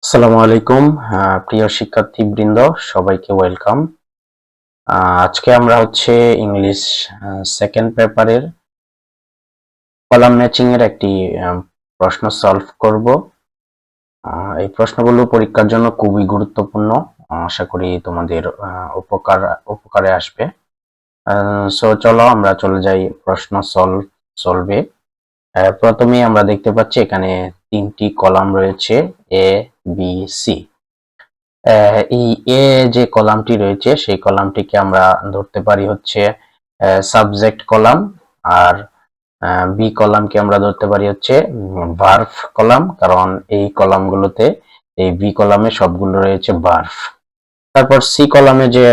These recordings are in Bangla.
আসসালামু আলাইকুম। প্রিয় শিক্ষার্থীবৃন্দ, সবাইকে ওয়েলকাম। আজকে আমরা ইংলিশ সেকেন্ড পেপারের কলাম ম্যাচিং এর একটি প্রশ্ন সলভ করব। এই প্রশ্নগুলো পরীক্ষার জন্য খুবই গুরুত্বপূর্ণ। আশা করি তোমাদের উপকারে আসবে। সো চলো আমরা চলে যাই প্রশ্ন সলভে। প্রথমেই আমরা দেখতে পাচ্ছি এখানে তিনটি কলাম রয়েছে, এ বি সি। এই এ যে কলামটি রয়েছে সেই কলামটিকে আমরা ধরতে পারি সাবজেক্ট কলাম, আর বি কলামকে আমরা ধরতে পারি ভার্ব কলাম, কারণ এই কলামগুলোতে, এই বি কলামে সবগুলো রয়েছে ভার্ব। তারপর সি কলামে যে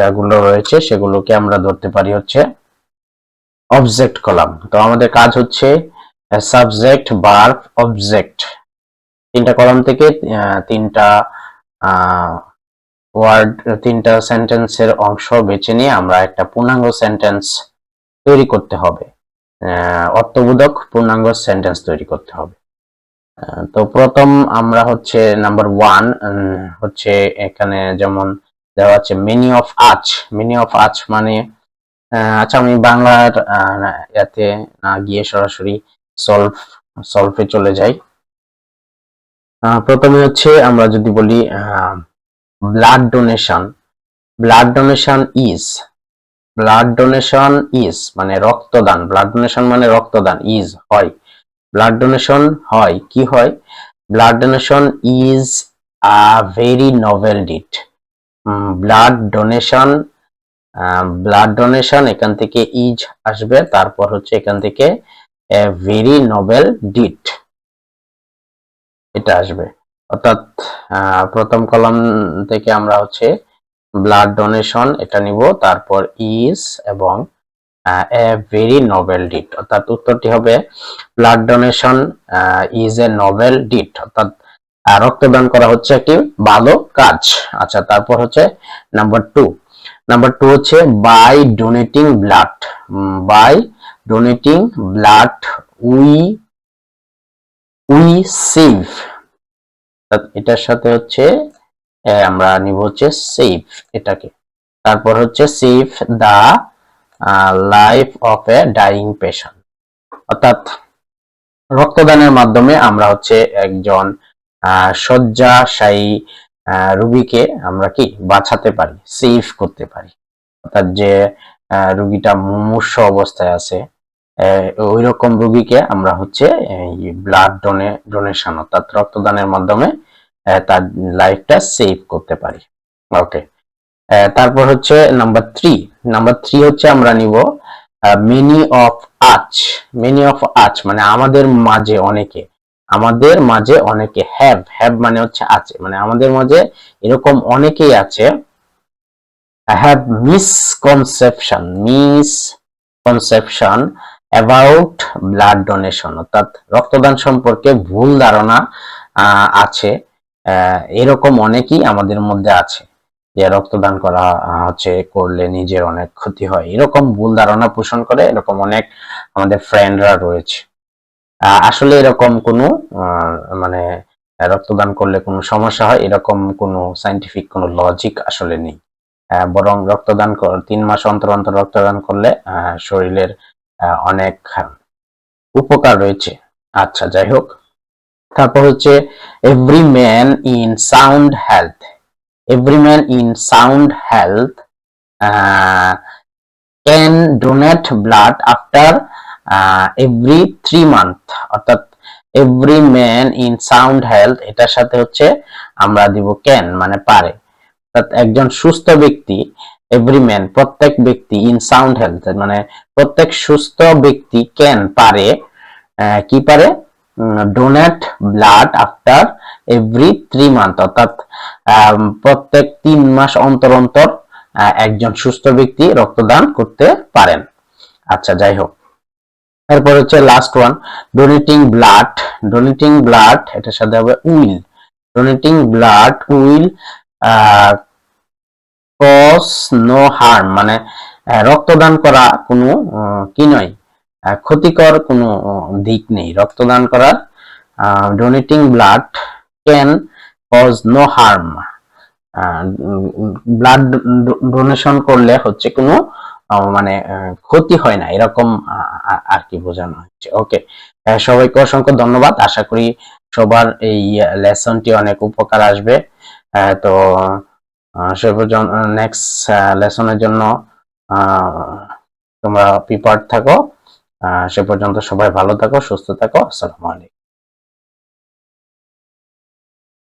এগুলো রয়েছে সেগুলোকে আমরা ধরতে পারি অবজেক্ট কলাম। তো আমাদের কাজ হচ্ছে সাবজেক্ট, ভার্ব, অবজেক্ট, তিনটা কলাম থেকে তিনটা তিনটা সেন্টেন্সের অংশ বেছে নিয়ে আমরা একটা পূর্ণাঙ্গ সেন্টেন্স তৈরি করতে হবে, অর্থবোধক পূর্ণাঙ্গ সেন্টেন্স তৈরি করতে হবে। তো প্রথম আমরা নাম্বার 1 এখানে যেমন দেওয়া আছে মেনি অফ আজ। মেনি অফ আজ মানে, আচ্ছা আমি বাংলার এতে না গিয়ে সরাসরি সলভে চলে যাই। প্রথমে আমরা যদি বলি blood donation. Blood donation is মানে রক্তদান। ব্লাড ডোনেশন মানে রক্তদান, ইজ হয়। ব্লাড ডোনেশন হয়, কি হয়? Blood donation is a very Nobel did. Blood donation এখান থেকে ইজ আসবে, তারপর এখান থেকে ভেরি নোবেল ডিড এটা আসবে। অর্থাৎ প্রথম কলাম থেকে আমরা ব্লাড ডোনেশন এটা নিব, তারপর ইজ এবং এ ভেরি নোবেল ডিড, অর্থাৎ উত্তরটি হবে blood donation is a noble deed, অর্থাৎ রক্তদান করা একটি ভালো কাজ। আচ্ছা, তারপর number 2। Number 2 by donating blood. By donating blood we save. এটার সাথে আমরা নিব সেভ এটাকে। তারপর save the life of a dying patient, অর্থাৎ রক্তদানের মাধ্যমে আমরা একজন শয্যাশায়ী রোগীকে আমরা কি বাঁচাতে পারি, সেভ করতে পারি। অর্থাৎ যে রোগীটা মুমূর্ষু অবস্থায় আছে, ওই রকম রোগীকে আমরা ব্লাড ডোনেশন অর্থাৎ রক্তদানের মাধ্যমে তার লাইফটা সেভ করতে পারি। ওকে, তারপর নাম্বার 3। নাম্বার 3 আমরা নিব মেনি অফ আজ। মেনি অফ আজ মানে আমাদের মাঝে অনেকে, আমাদের মাঝে অনেকে। হ্যাভ মানে আছে, মানে আমাদের মাঝে এরকম অনেকেই আছে। Have misconception about blood donation, অর্থাৎ রক্তদান সম্পর্কে ভুল ধারণা আছে। এরকম অনেকেই আমাদের মধ্যে আছে যে রক্তদান করা করলে নিজের অনেক ক্ষতি হয়, এরকম ভুল ধারণা পোষণ করে এরকম অনেক আমাদের ফ্রেন্ডরা রয়েছে। আসলে এরকম কোনো মানে রক্তদান করলে কোনো সমস্যা হয় এরকম কোনো সায়েন্টিফিক কোনো লজিক আসলে নেই। বরং 3 মাস অন্তর অন্তর রক্তদান করলে শরীরের অনেক উপকার রয়েছে। আচ্ছা, যাই হোক, তারপর every man in sound health. Every man in sound health can donate blood after every 3 month, অর্থাৎ every man in sound health এটার সাথে আমরা দিব ক্যান মানে পারে, অর্থাৎ একজন সুস্থ ব্যক্তি, এভরি ম্যান প্রত্যেক ব্যক্তি, ইন সাউন্ড হেলথ মানে প্রত্যেক সুস্থ ব্যক্তি ক্যান পারে, কি পারে? Donate blood after every 3 month, অর্থাৎ প্রত্যেক 3 মাস অন্তর অন্তর একজন সুস্থ ব্যক্তি রক্তদান করতে পারেন। আচ্ছা, যাই হোক, এরপর last one donating blood. Donating blood এটার সাথে হবে will. Donating blood will cause no harm, মানে রক্তদান করা কোনো কি নয়, ক্ষতিকর কোনো দিক নেই। রক্তদান করার donating blood can cause no harm. Blood donation করলে হচ্ছে কোনো মানে ক্ষতি হয় না, এরকম আর কি বোঝানো হচ্ছে। ওকে, সবাইকে অসংখ্য ধন্যবাদ। আশা করি সবার এই লেসনটি অনেক উপকার আসবে। তো সে পর্যন্ত নেক্সট লেসনের জন্য তোমরা প্রিপেয়ার্ড থাকো। সে পর্যন্ত সবাই ভালো থাকো, সুস্থ থাকো। আসসালামু আলাইকুম।